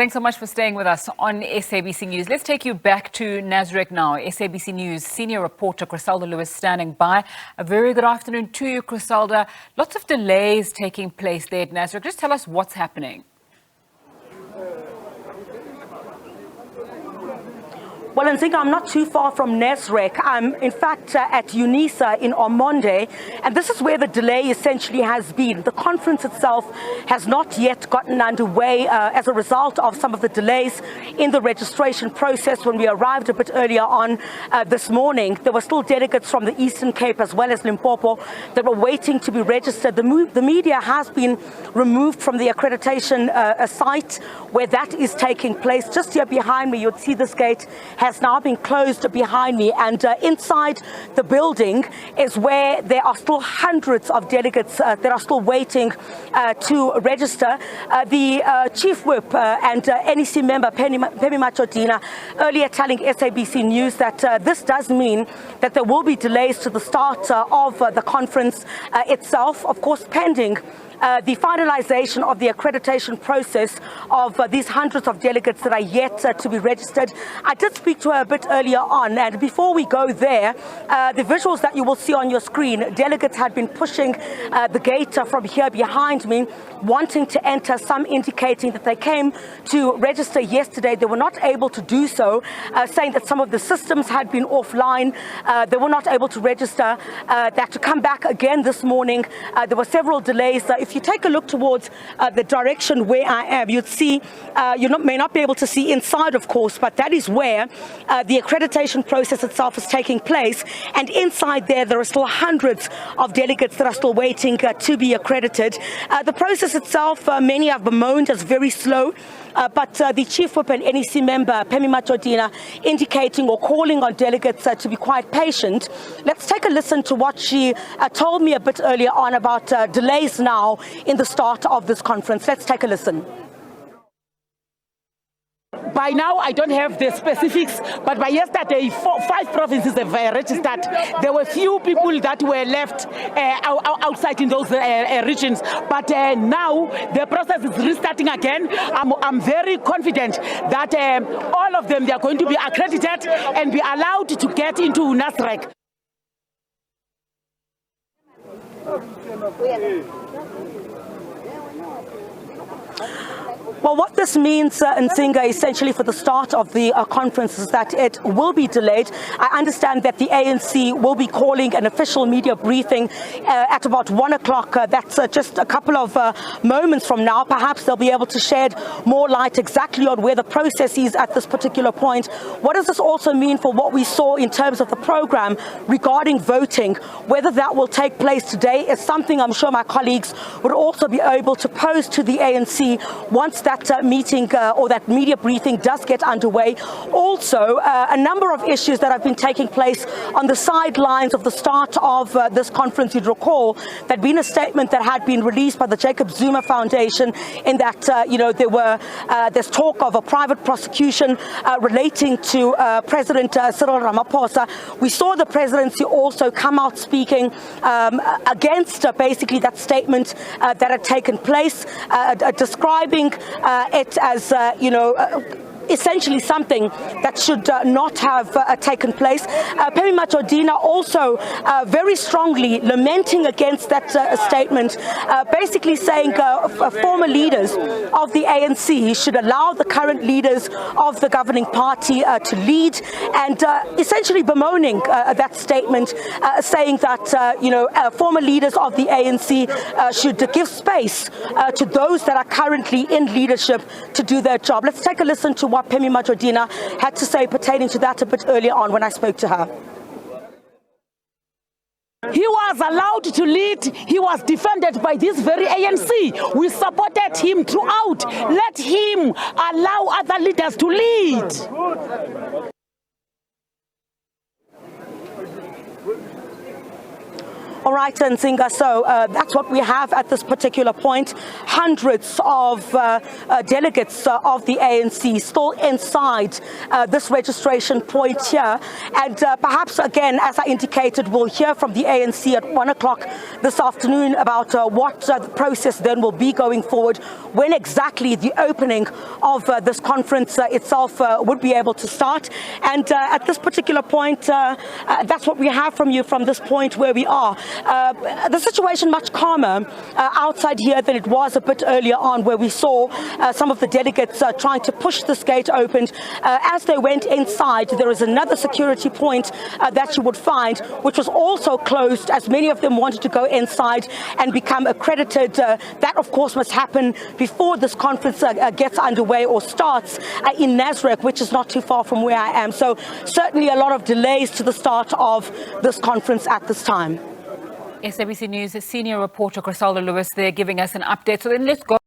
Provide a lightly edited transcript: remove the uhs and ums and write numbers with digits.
Thanks so much for staying with us on SABC News. Let's take you back to Nasrec now. SABC News senior reporter Chriselda Lewis standing by. A very good afternoon to you, Chriselda. Lots of delays taking place there at Nasrec. Just tell us what's happening. Well, Nzinga, I'm not too far from Nasrec. I'm, in fact, at UNISA in Omonde, and this is where the delay essentially has been. The conference itself has not yet gotten underway as a result of some of the delays in the registration process. When we arrived a bit earlier on this morning, there were still delegates from the Eastern Cape as well as Limpopo that were waiting to be registered. The media has been removed from the accreditation site where that is taking place. Just here behind me, you'll see this gate has now been closed behind me, and inside the building is where there are still hundreds of delegates that are still waiting to register. The Chief Whip and NEC member Phemi Machodina earlier telling SABC News that this does mean that there will be delays to the start of the conference itself, of course pending the finalization of the accreditation process of these hundreds of delegates that are yet to be registered. I did speak to her a bit earlier on, and before we go there, the visuals that you will see on your screen, delegates had been pushing the gate from here behind me, wanting to enter, some indicating that they came to register yesterday. They were not able to do so, saying that some of the systems had been offline. They were not able to register. They had to come back again this morning. There were several delays. If you take a look towards the direction where I am, you'd see, may not be able to see inside, of course, but that is where the accreditation process itself is taking place. And inside there are still hundreds of delegates that are still waiting to be accredited. The process itself, many have bemoaned as very slow. But the Chief Whip and NEC member, Phemi Machodina, indicating or calling on delegates to be quite patient. Let's take a listen to what she told me a bit earlier on about delays now in the start of this conference. Let's take a listen. By now, I don't have the specifics, but by yesterday, 5 provinces have registered. There were few people that were left outside in those regions, but now the process is restarting again. I'm very confident that all of them, they are going to be accredited and be allowed to get into Nasrec. Well, what this means, Nzinga, essentially for the start of the conference is that it will be delayed. I understand that the ANC will be calling an official media briefing at about 1 o'clock. That's just a couple of moments from now. Perhaps they'll be able to shed more light exactly on where the process is at this particular point. What does this also mean for what we saw in terms of the program regarding voting? Whether that will take place today is something I'm sure my colleagues would also be able to pose to the ANC once that meeting or that media briefing does get underway. Also, a number of issues that have been taking place on the sidelines of the start of this conference. You'd recall there'd been a statement that had been released by the Jacob Zuma Foundation in that, there's talk of a private prosecution relating to President Cyril Ramaphosa. We saw the presidency also come out speaking against basically that statement that had taken place, describing it as, essentially something that should not have taken place. Phemi Machodina also very strongly lamenting against that statement, basically saying former leaders of the ANC should allow the current leaders of the governing party to lead, and essentially bemoaning that statement, saying that former leaders of the ANC should give space to those that are currently in leadership to do their job. Let's take a listen to what Phemi Machodina had to say pertaining to that a bit earlier on when I spoke to her. He was allowed to lead. He was defended by this very ANC. We supported him throughout. Let him allow other leaders to lead. All right, Nzinga, so that's what we have at this particular point. Hundreds of delegates of the ANC still inside this registration point here. And perhaps, again, as I indicated, we'll hear from the ANC at 1 o'clock this afternoon about what the process then will be going forward, when exactly the opening of this conference itself would be able to start. And at this particular point, that's what we have from you from this point where we are. The situation much calmer outside here than it was a bit earlier on, where we saw some of the delegates trying to push this gate open. As they went inside, there is another security point that you would find, which was also closed, as many of them wanted to go inside and become accredited. That, of course, must happen before this conference gets underway or starts in Nasrec, which is not too far from where I am. So certainly a lot of delays to the start of this conference at this time. SABC News senior reporter Chriselda Lewis there giving us an update. So then let's go.